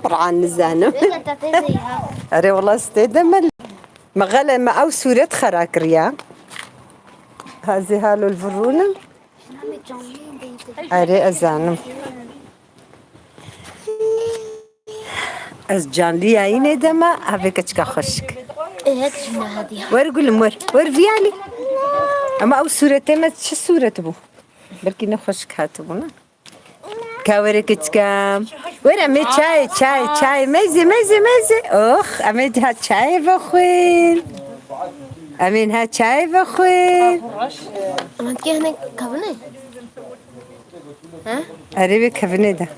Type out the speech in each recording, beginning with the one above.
قرآن نزانم أري والله استدمل مغلا ما أو سورة خراكريا هذه هالو الفرونة أري أزانم از جان لي عيني دما هبك تشكا خشك ورقول مور ور فيالي اما او صورته ما شو صورة بو بركي نخشك هاتبونا كاورك تشكام ورا مي شاي ميزي اخ امي ها شاي بخوين امين ها شاي بخوين انت كي هنا كفنه ها قريبي كفنه ده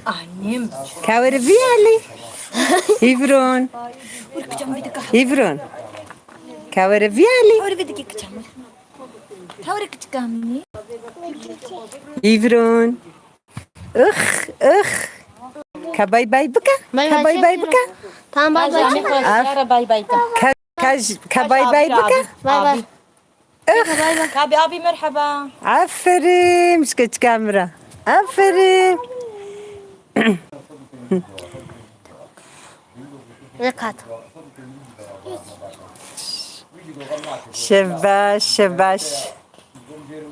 Annem. كاور فيالي يفرون كاور فيالي Oraya bir dakika çamur. Tavır kıçkamni. يفرون اخ كباي باي بكا كباي باي بكا tamam bay bay Yara bay bay. كباي باي بكا bay bay Abi abi merhaba. عفري مسكت كاميرا عفري نكات شباش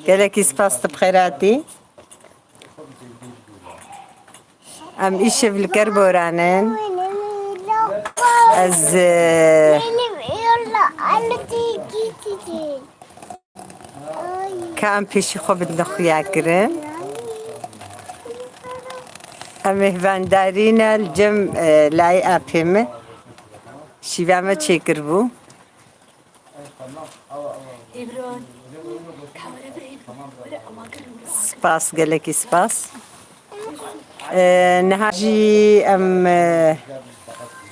قالك يسباس بخيراتي ام ايش في الكربورانين از كان بيشي خو بدنا خويا كرم امه فاندارينا الجم لاي ابهم شيفا ما تشكربو سباس قالك سباس نهاجي ام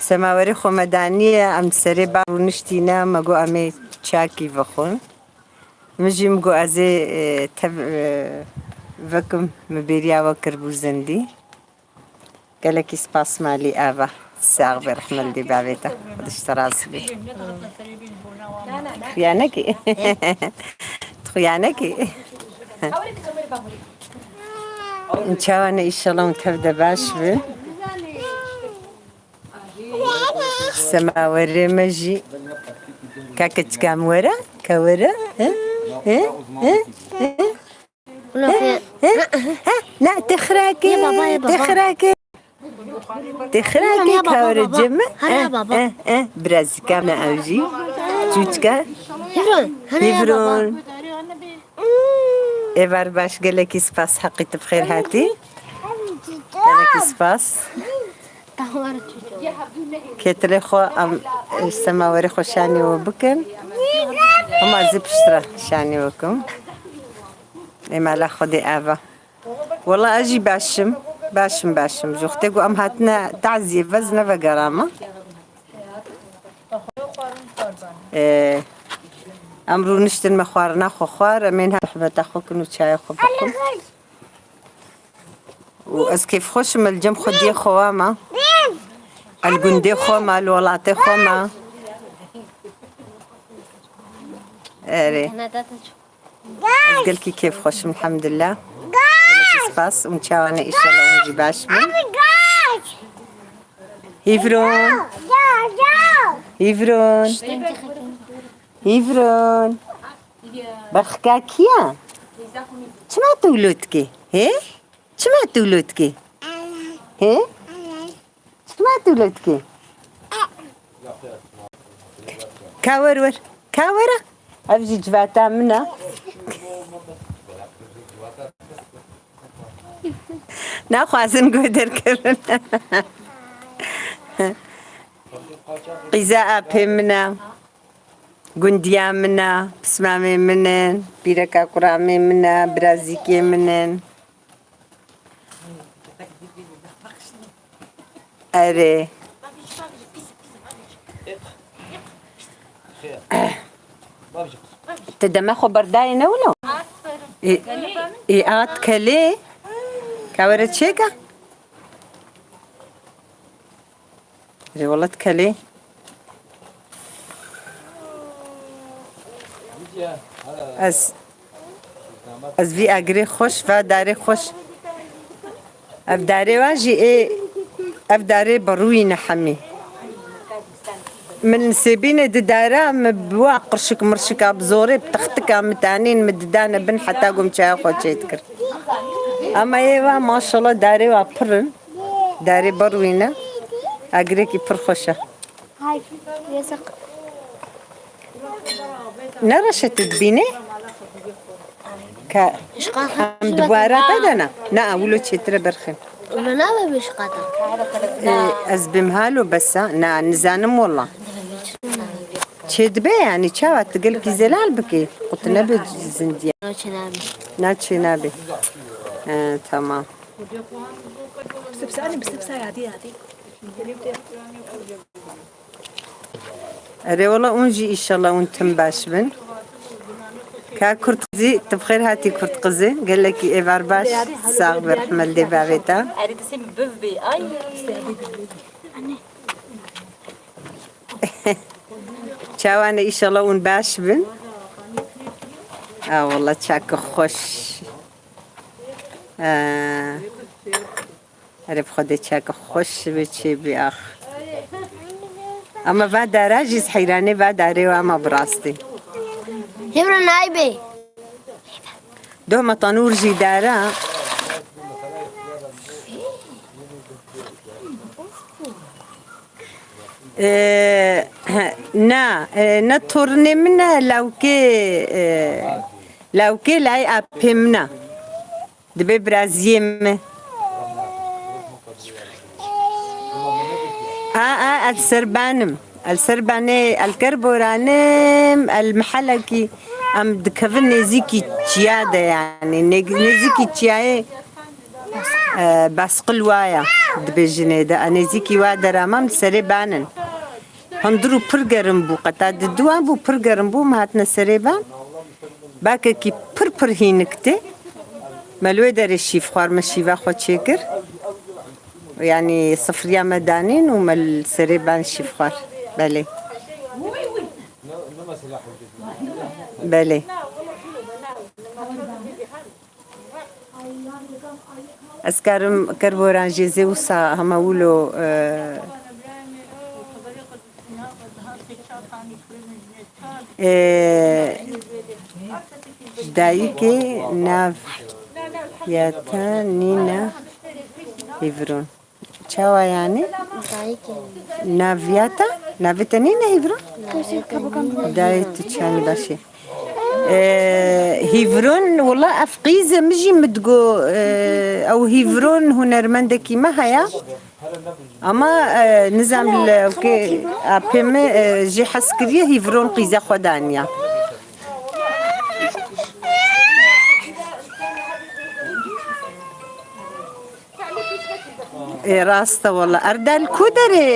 سماوري خو مدانية ام سري بارونشتينا مگو امي تشاكي بخون مجي مگو ازي وكم مبيريا وكربو زندي قالك سباس مالي ابا الساغ برحمل دي بابيتا خدش تراس بي خيانكي خيانكي ان شاء الله ان شاء الله تبدا باش بي سماوري مجي كاكت كام ورا كورا لا تخراكي تخراكي كورا جمع برازكا ما اوجي جوتكا يفرون ايفار باش قالك سباس حقيت بخير هاتي قالك سباس كتلي خو ام السماوري خو شاني وبكم هما زبشترا شاني وكم اما لا خدي افا والله اجي باشم زوختي قو ام هاتنا تعزي فزنا فقرامة امرو نشتن مخوارنا خو خوار منها حبت اخوكم وشاي خو بكم واس كيف خوش من الجم خدي خوامة الجندي خوما الولاطي خوما اري قلكي كيف خوش الحمد لله سباس ومتشاونا ان شاء الله ونجي باش يفرون بخكاكيا شما تولدكي هي شما تولدكي هي شما تولدكي كاورور كاورا ابجي جباتا منا ناخوازن قدر كرنا قزاء بمنا قنديا منا بسمامي منن بيركا قرامي منا برازيكي منن اري تدمى خبر داينا ولو ايات كلي كاورت شيكا ري والله تكلي از وی اگری خوش و داره خوش اف داره واجی ای اف داره بروی نحمی من سبين ددارا مبوا قرشك مرشك بزوري بتختك متانين مددانا بن حتى قوم تشا خوتشي تكر اما ايوا ما شاء الله داري وابرن داري بروينا اقريكي برخوشه هاي يسق نرشت تدبيني كا إشقاطة دوارا بدنا نا ولو تشتري برخم ولا نابا بإشقاطة ازبمهالو بس نا نزانم والله تشدبي يعني تشاوات تقول لك زلال بكي قلت نبي زندية نوشي نابي ناتشي نبي تمام أري والله أنجي إن شاء الله وأنتم باش بن كا كرت قزي تبخير هاتي كرت قزي قال لك إيه بارباش ساق برحمل دي بابيتا شاوانا إن شاء الله ونباش بن والله تشاك خوش عرف خودي تشاك خوش بيتشي بأخ اما بعد راجز حيراني بعد عريوة اما براستي هبرا نايبي دوما طنور جدارا نطرني منها لو كي لاي ابهمنا دبي برازيم السرباني الكربورانم المحلكي ام دكفن نزيكي تشياده يعني نزيكي تشياي بس قلوايا دبجنيدا نزيكي وادر امام سربانن هندرو برجرم بو قطع الدوام بو برجرم بو مهاتنا سربان باكي بربر هينكتي ملوي دار الشيف خوار مشيفا خو تشيكر يعني صفرية مدانين ومال سريبان شفخار بلي بلي اسكارم كربوران جيزي وصا هما ولو دايكي ناف ياتا نينا هيفرون شاوا يعني نافياتا نافيتانينا هيفرون دايت تشاني باشي هيفرون والله افقيزه مجي مدقو او هيفرون هنرمنده كيما هيا اما نظام اوكي ابيم جي حسكريه هيفرون قيزه خدانيا راسته والله أردال كودري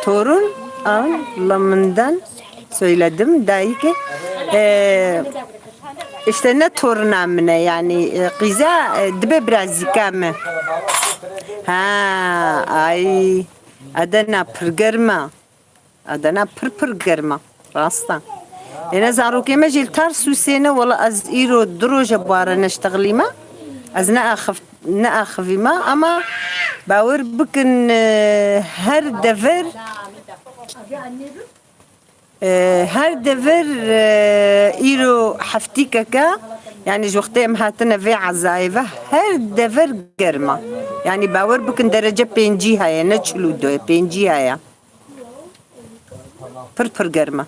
تورون لمندان söyledim دايكي işte ne torunamına yani قيزة دبي برازي كامل ها ay adana pırgırma adana pırgırma rasta أنا زاروكي ما جيل تارسو سنة ولا أز إيرو دروجة بوارا نشتغلي ما أز نأخذ ما أما باور بكن هر دفر إيرو حفتيكا يعني جوختي مهاتنا في عزايفة هر دفر قرمة يعني باور بكن درجة بينجي هاي نتشلو دو بينجي هاي بربر قرمة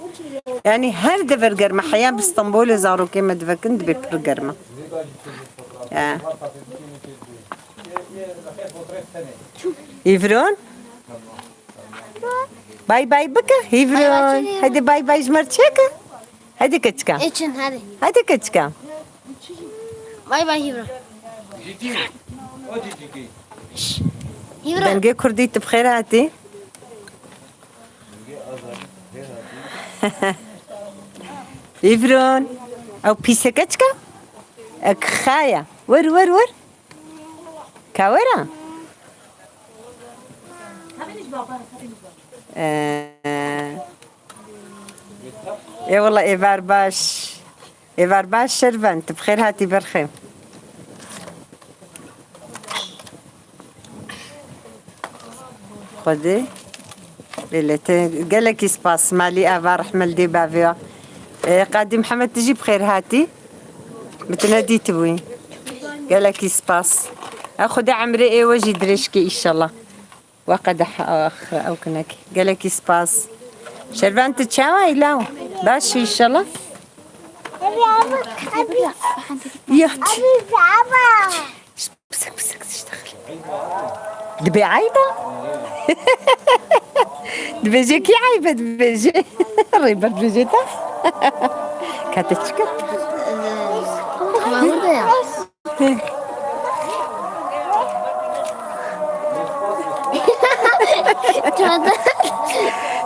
يعني هر دفر قرمة حياة باسطنبول زارو كيما دفكند ببر قرمة هيفرون باي باي بكا هيفرون هدي باي باي جمرتشيكا هدي كتشكا إيشن هذه هدي كتشكا باي باي هبرا هبرا دنجي كرديت بخيراتي هيفرون أو بيسا كتشكا أكخايا ور كاورا اي والله ايفار باش شربنت بخير هاتي برخيم. خدي ليلتين قالك يسباس مالي افا رحمل دي بافيا. قادي محمد تجي بخير هاتي متنادي تبوي قالك يسباس اخد عمري اي وجي دريشكي ان شاء الله وقد او كناكي قالك يسباس شربان تشاوي لا باش ان شاء الله يختي بسك تشتغل دبي عايبه دبيجيكي عايبه دبيجي ريبه دبيجيتا كاتشكت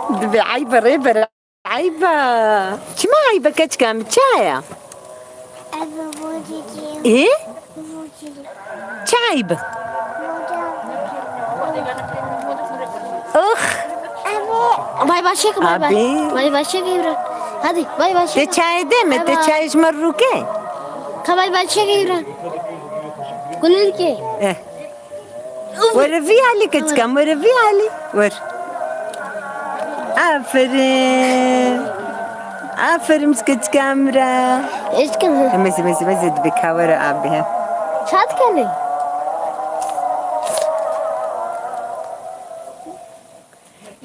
دبي عايبه ريبه عايبه شما عايبه كاتشكام تشايا ايه عايبه اخ باي شيك باي شيك يبرا هذه باي شيك تشاي دم تشايش مروكي باي شيك يبرا قول لك ايه ورفي علي كتكم ورفي علي ور عفرين مسكت كاميرا ايش كان مزي بكاورة أبيها شاد كان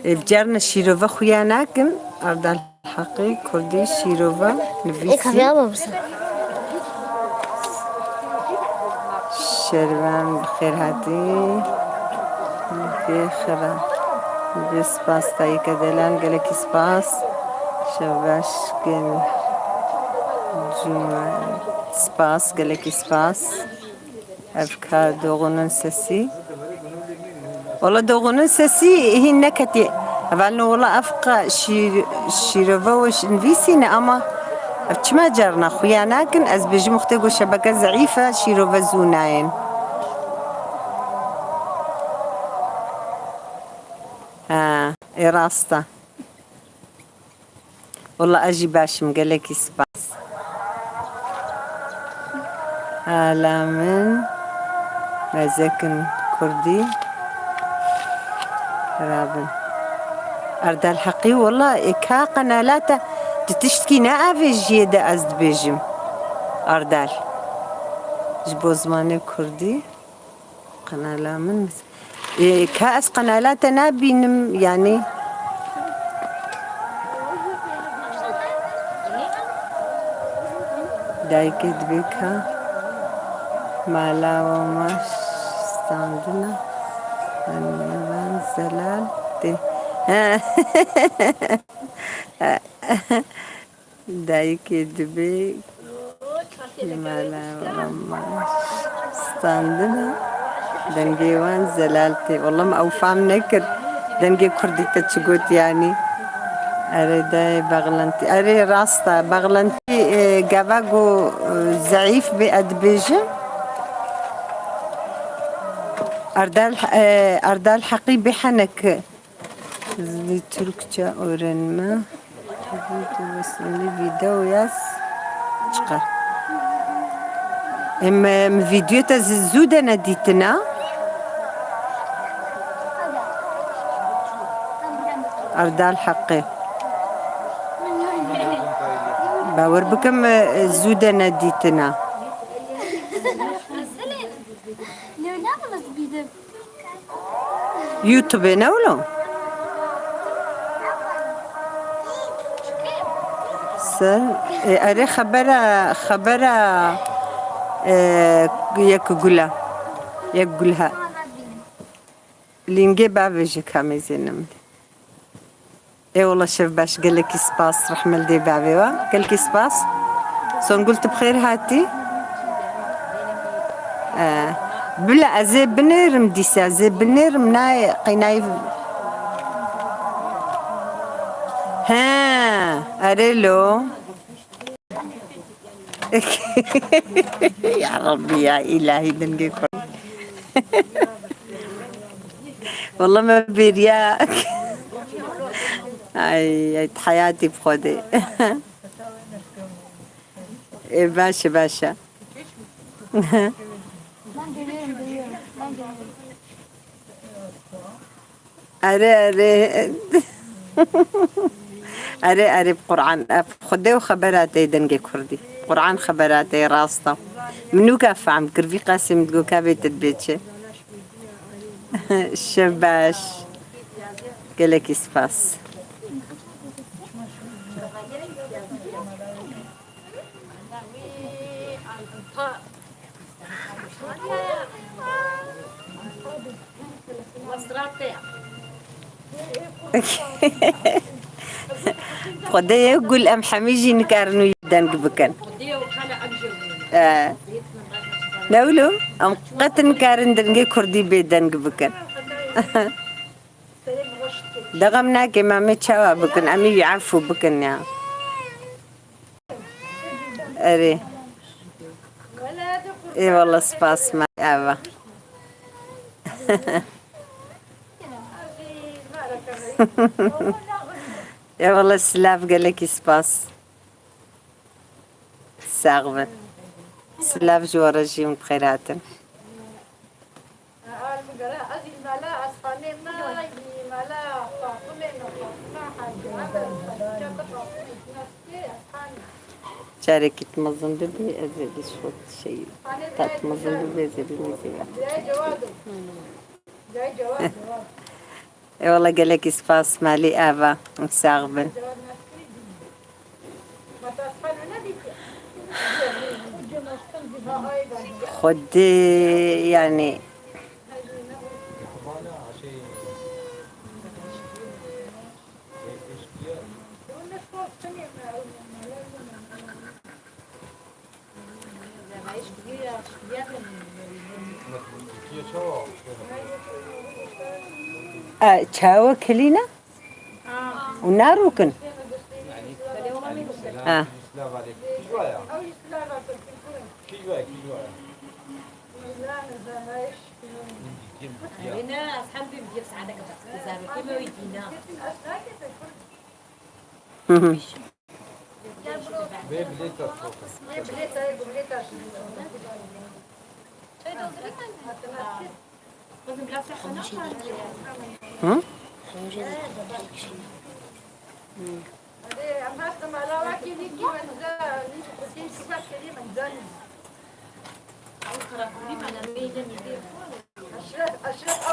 بجارنا الشيروفا خياناكم أرض الحقي كردي الشيروفا نفيسي شربان بخير هاتي بخير بسباس تاي كدلان قالك سباس شباش كن جمعة سباس قالك سباس أفكار دوغنون سسي والله دوغنون سسي هي نكتي أفعلنا والله أفقى شيرفا وش نفيسينا أما أفتما جارنا خويا كن أزبج مختقو شبكة ضعيفة شيرفا زوناين راستا والله أجي باشم قالك سباس هلا من مازكن كردي رابن أرد الحقي والله إكا قنالاتا تتشتكي نافي جيدة أزد بيجم أردال جبو زماني كردي قنالا من كاس قنالات نابي يعني دايكي دبيكا مالا وماش ستاندنا النيوان زلال دي دايكي دبيك مالا وماش ستاندنا دنجيوان زلالتي والله ما أوفام نكر دنجي كردي تتشقوت يعني أري داي بغلنتي أري راستا بغلنتي جاباجو ضعيف بأدبيجة أردال حقي بحنك زي تركجا أورنما توصلني فيديو ياس شقر إما فيديو تزودة نديتنا أردال حقي باور بكم زودة نديتنا يوتيوب نولو أري خبرة يقولها لينجي بابجي كامي زينم اي والله شوف باش قال لك سباس رحمل دي بابيوا قال لك سباس سون قلت بخير هاتي بلا ازي بنيرم ديسا زي بنيرم ناي قيناي ها اريلو يا ربي يا إلهي دنقيكم والله ما برياك اي حياتي بخدي. إيه باشا باشا. أري أري أري أري بقرآن خدي وخبراتي دنجي كردي قرآن خبراتي راسطة منو كاف عم كرفي قاسم تقول كابيت البيتشي. الشباش قالك سباس. خدي يقول أم حميجي نكارنو يدان بكن. نقولوا أم قتن كارن دنجي كردي بيدان بكن. دغمنا كما متشوا بكن أمي يعرفوا بكن يا. أري. إيه والله سباس ما أبا. يا والله السلاف قالك سباس. ساغبن. سلاف جوا رجيم بخيراتن. شاركت مظن ببي أزيد شوت شيء تات مظن ببي أزيد المزيد. والله قالك سباس مالي آبا مساغبن. خدي يعني تشاو كلينا وناروكن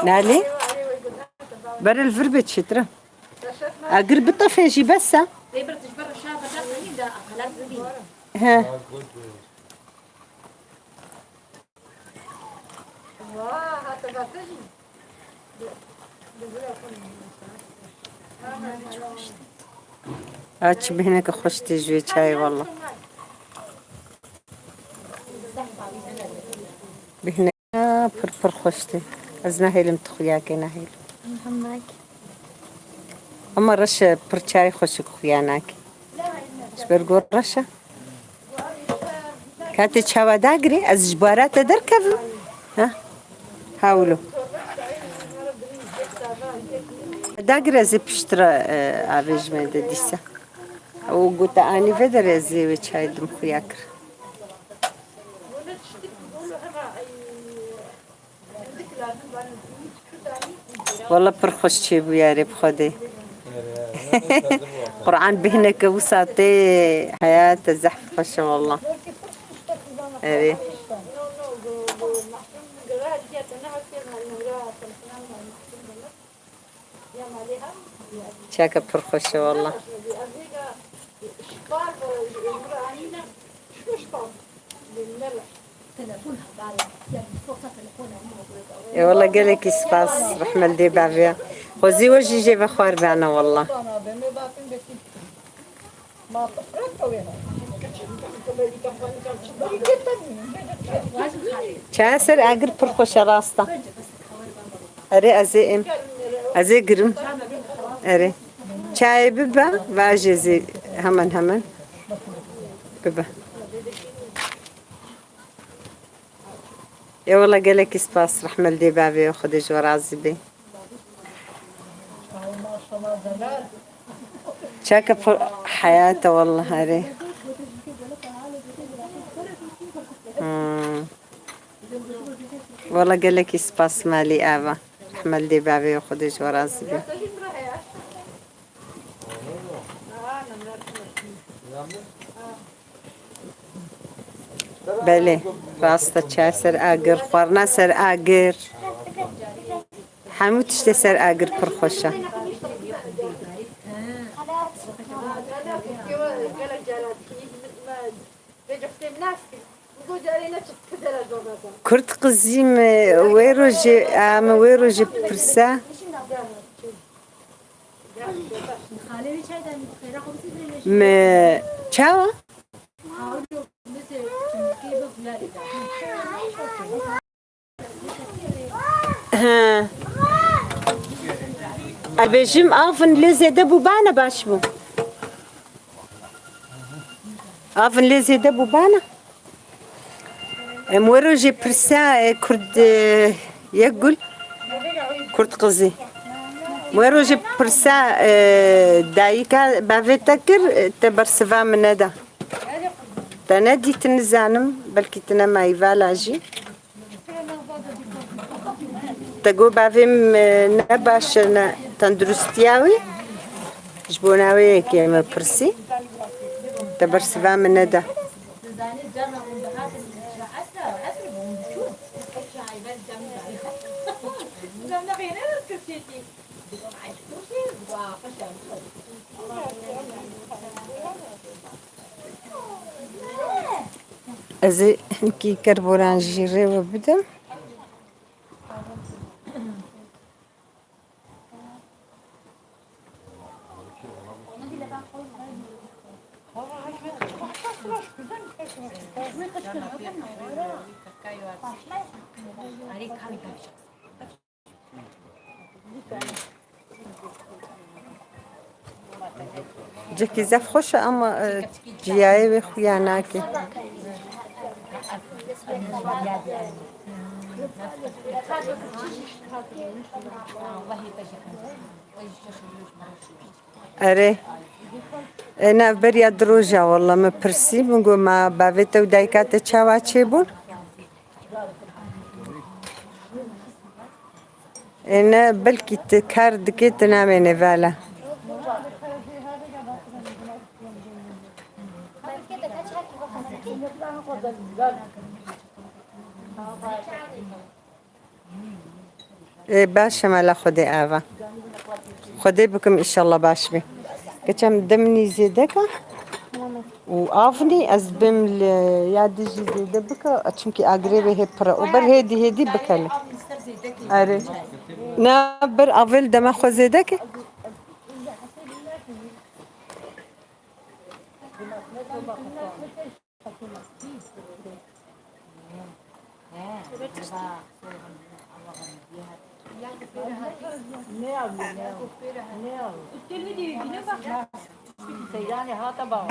نالي بر الفربت شترة أقرب الطفيشي بس ها هاتش بهناك خوش تجوي شاي والله بهنا فرفر خوشتي أزنا هيلم تخياكي نهيل أما رشة برشاي خوشك خياناكي شبرقور رشة كانت شوا داقري از جبارات دركب ها حاولوا داقري زي بشترى عبيج ما ديسا وقلت أني فدر زي وشاي دم خياكر والله برخوش شي بياري بخدي قرآن بهنك وساطي حياة الزحف خش والله أري شاكا برخوش والله يا والله قالك سباس رحمة دي بعفيا خوزي وجي جيب أخوار بعنا والله شاسر أقرب برخوش راستا أري أزيم أزي قرم أري شاي ببا باجي زي همن ببا يا والله قالك سباس رحمة دي بعفيا وخدي جوار عزبي شاكا حياته والله هذه. والله قال لك سباس مالي آبا حمل دي بابي وخدش وراسي بي. بله راسته چای سر آگر خورنا سر آگر همو تشت سر آگر پر خوشه. كرت قزيم ويروجي برسا ما تشاو ها أبيجم أفن لزيدة بوبانا باشبو أفن لزيدة بوبانا موروجي برسا كرد يقول كرد قزي موروجي برسا دايكا بافيتكر تبرسفا من هذا تنادي تنزانم بلكي تنما يفالاجي تقو بافيم نباش تندرستياوي جبوناوي كيما برسي تبرسفا من هذا أزي كي كربوران جيري وبدم جاكي زاف خوش أما جياي بخويا ناكي أري أنا بريا دروجة والله ما برسي بنقول ما بافيتا ودايكات تشاوا تشيبون أنا بلكي تكار دكيت نامي نفالا باش مالا خدي آفا خدي بكم إن شاء الله باش بي كتشم دمني زيدك وآفني أزبم يادي زيدة بك أتشمكي أقربي هي برا وبر هدي بكلي أري نابر أفل دم خو زيدك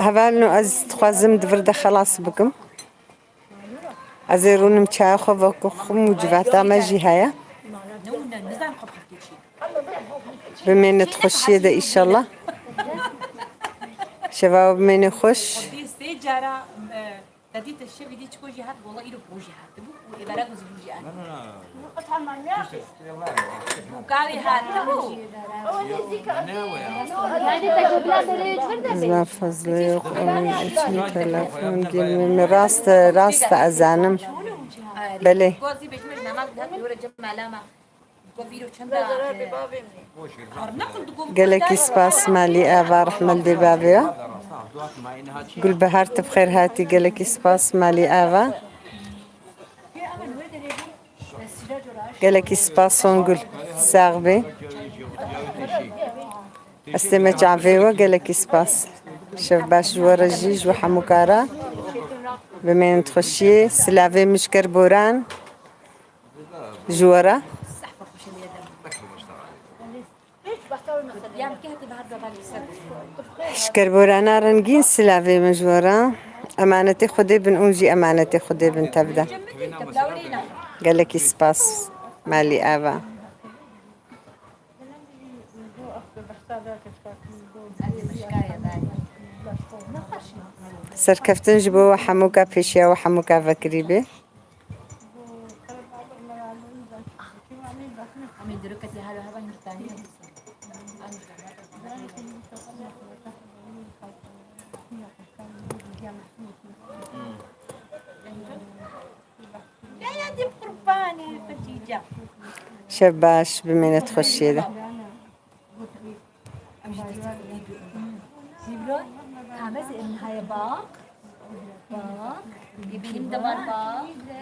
هفالنو از تخوازم دفرده خلاص بكم ازيرونم چاخو وكو موجباتا مجي هيا بمين تخشي ده ان شاء الله شباب بمين خوش داديت الشيء دي تكون جهات والله إله بوجهات تبو وإبارة بوجهات وكاري هات زمان فضلي يقوم تلفون جيم راست أزانم بله قالك سباس مالي آبا رحمل دي بابيا قل بهارت بخير هاتي قالك سباس مالي آبا قالك سباس ونقول ساغبي استمع عفيوة قالك سباس شوف باش جوار الجيج وحموكارا بمين تخشي سلافي مش كربوران جوارا شكربورانا رنجين سلافي مجورا أمانتي خدي بن أونجي أمانتي خدي بن تبدا قال لك سباس مالي آبا سركفتن جبوا حموكا بيشيا وحموكا فكريبي Kami dulu kasi halo-halo yang bertanya. Ya di kurbani kecija. شباش بمينة تخشي ده Zibron, kami sa inhaya bak. Bak. Benim de var bak.